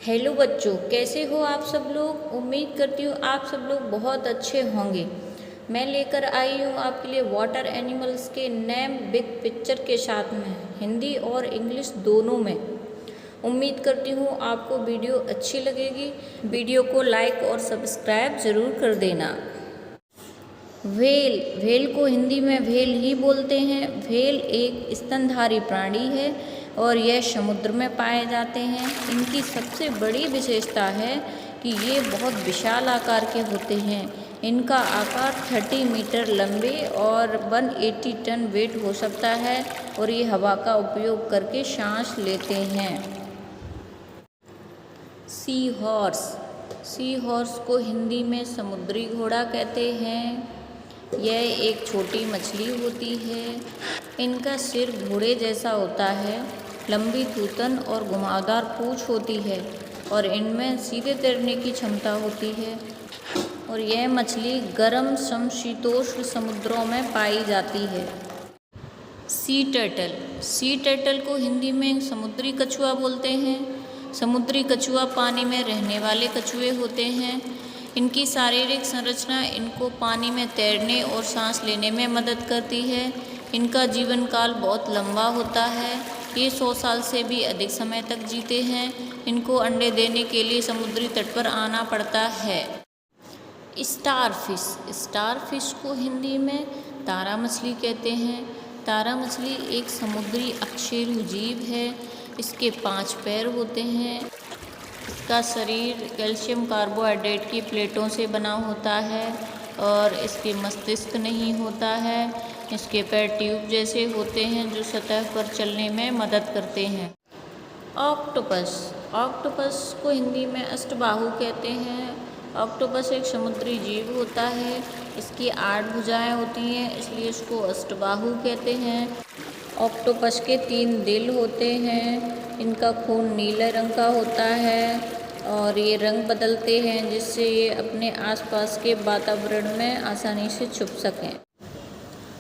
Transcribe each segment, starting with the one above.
Hello बच्चों, कैसे हो आप सब लोग। उम्मीद करती हूँ आप सब लोग बहुत अच्छे होंगे। मैं लेकर आई हूँ आपके लिए वाटर एनिमल्स के नेम बिग पिक्चर के साथ में हिंदी और इंग्लिश दोनों में। उम्मीद करती हूँ आपको वीडियो अच्छी लगेगी। वीडियो को लाइक और सब्सक्राइब ज़रूर कर देना। व्हेल, व्हेल को हिंदी में व्हेल ही बोलते हैं। व्हेल एक स्तनधारी प्राणी है और यह समुद्र में पाए जाते हैं। इनकी सबसे बड़ी विशेषता है कि ये बहुत विशाल आकार के होते हैं। इनका आकार 30 मीटर लंबे और 180 टन वेट हो सकता है और ये हवा का उपयोग करके सांस लेते हैं। सी हॉर्स, सी हॉर्स को हिंदी में समुद्री घोड़ा कहते हैं। यह एक छोटी मछली होती है। इनका सिर घोड़े जैसा होता है, लंबी थूथन और घुमावदार पूँछ होती है और इनमें सीधे तैरने की क्षमता होती है। और यह मछली गर्म समशीतोष्ण समुद्रों में पाई जाती है। सी टर्टल, सी टर्टल को हिंदी में समुद्री कछुआ बोलते हैं। समुद्री कछुआ पानी में रहने वाले कछुए होते हैं। इनकी शारीरिक संरचना इनको पानी में तैरने और सांस लेने में मदद करती है। इनका जीवन काल बहुत लंबा होता है। ये 100 साल से भी अधिक समय तक जीते हैं। इनको अंडे देने के लिए समुद्री तट पर आना पड़ता है। स्टारफिश, स्टारफिश को हिंदी में तारा मछली कहते हैं। तारा मछली एक समुद्री अकशेरुकीय जीव है। इसके 5 पैर होते हैं। इसका शरीर कैल्शियम कार्बोहाइड्रेट की प्लेटों से बना होता है और इसके मस्तिष्क नहीं होता है। इसके पैर ट्यूब जैसे होते हैं जो सतह पर चलने में मदद करते हैं। ऑक्टोपस, ऑक्टोपस को हिंदी में अष्टबाहु कहते हैं। ऑक्टोपस एक समुद्री जीव होता है। इसकी 8 भुजाएं होती हैं, इसलिए इसको अष्टबाहु कहते हैं। ऑक्टोपस के 3 दिल होते हैं। इनका खून नीले रंग का होता है और ये रंग बदलते हैं जिससे ये अपने आसपास के वातावरण में आसानी से छुप सकें।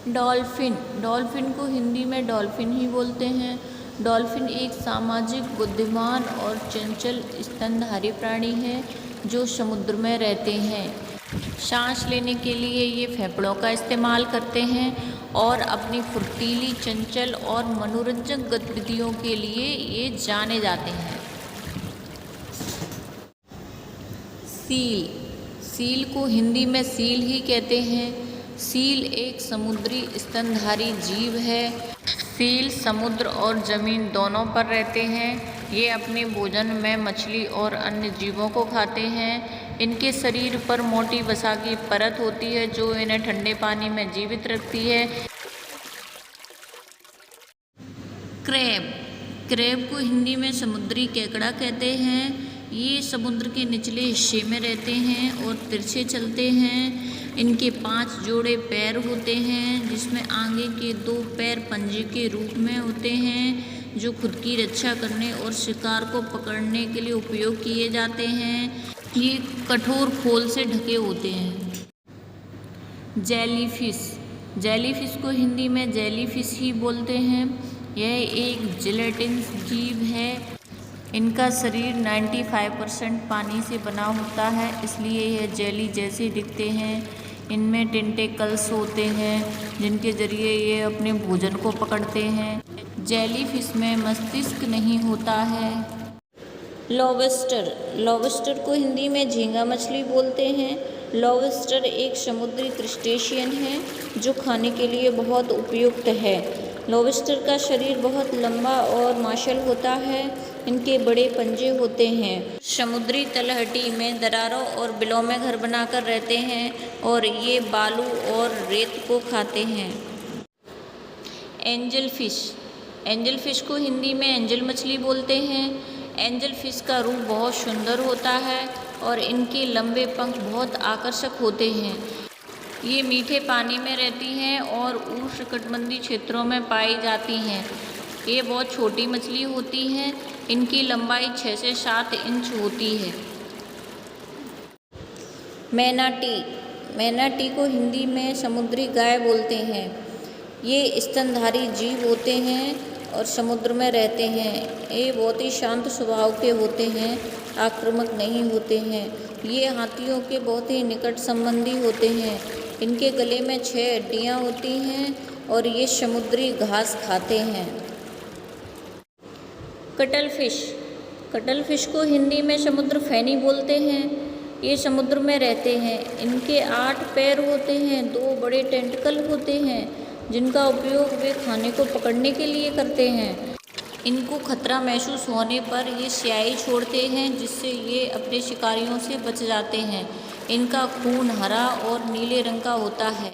डॉल्फिन, डॉल्फिन को हिंदी में डॉल्फिन ही बोलते हैं। डॉल्फिन एक सामाजिक, बुद्धिमान और चंचल स्तनधारी प्राणी है जो समुद्र में रहते हैं। सांस लेने के लिए ये फेफड़ों का इस्तेमाल करते हैं और अपनी फुर्तीली, चंचल और मनोरंजक गतिविधियों के लिए ये जाने जाते हैं। सील, सील को हिंदी में सील ही कहते हैं। सील एक समुद्री स्तनधारी जीव है। सील समुद्र और ज़मीन दोनों पर रहते हैं। ये अपने भोजन में मछली और अन्य जीवों को खाते हैं। इनके शरीर पर मोटी वसा की परत होती है जो इन्हें ठंडे पानी में जीवित रखती है। क्रैब, क्रैब को हिंदी में समुद्री केकड़ा कहते हैं। ये समुद्र के निचले हिस्से में रहते हैं और तिरछे चलते हैं। इनके 5 जोड़े पैर होते हैं जिसमें आगे के 2 पैर पंजे के रूप में होते हैं जो खुद की रक्षा करने और शिकार को पकड़ने के लिए उपयोग किए जाते हैं। ये कठोर खोल से ढके होते हैं। जेलीफिश, जेलीफिश को हिंदी में जेलीफिश ही बोलते हैं। यह एक जिलेटिनस जीव है। इनका शरीर 95% पानी से बना होता है, इसलिए यह जेली जैसे दिखते हैं। इनमें टेंटेकल्स होते हैं जिनके जरिए ये अपने भोजन को पकड़ते हैं। जेलीफिश में मस्तिष्क नहीं होता है। लॉबस्टर, लॉबस्टर को हिंदी में झींगा मछली बोलते हैं। लॉबस्टर एक समुद्री क्रस्टेशियन है जो खाने के लिए बहुत उपयुक्त है। लॉबस्टर का शरीर बहुत लंबा और मांसल होता है। इनके बड़े पंजे होते हैं। समुद्री तलहटी में दरारों और बिलों में घर बनाकर रहते हैं और ये बालू और रेत को खाते हैं। एंजल फिश, एंजल फिश को हिंदी में एंजल मछली बोलते हैं। एंजल फिश का रूप बहुत सुंदर होता है और इनके लंबे पंख बहुत आकर्षक होते हैं। ये मीठे पानी में रहती हैं और उष्णकटिबंधीय क्षेत्रों में पाई जाती हैं। ये बहुत छोटी मछली होती हैं। इनकी लंबाई 6 से 7 इंच होती है। मैनाटी, मैनाटी को हिंदी में समुद्री गाय बोलते हैं। ये स्तनधारी जीव होते हैं और समुद्र में रहते हैं। ये बहुत ही शांत स्वभाव के होते हैं, आक्रामक नहीं होते हैं। ये हाथियों के बहुत ही निकट संबंधी होते हैं। इनके गले में 6 हड्डियाँ होती हैं और ये समुद्री घास खाते हैं। Cuttle fish. कटल फिश को हिंदी में समुद्र फैनी बोलते हैं। ये समुद्र में रहते हैं। इनके 8 पैर होते हैं, 2 बड़े टेंटिकल होते हैं जिनका उपयोग वे खाने को पकड़ने के लिए करते हैं। इनको खतरा महसूस होने पर ये स्याही छोड़ते हैं जिससे ये अपने शिकारियों से बच जाते हैं। इनका खून हरा और नीले रंग का होता है।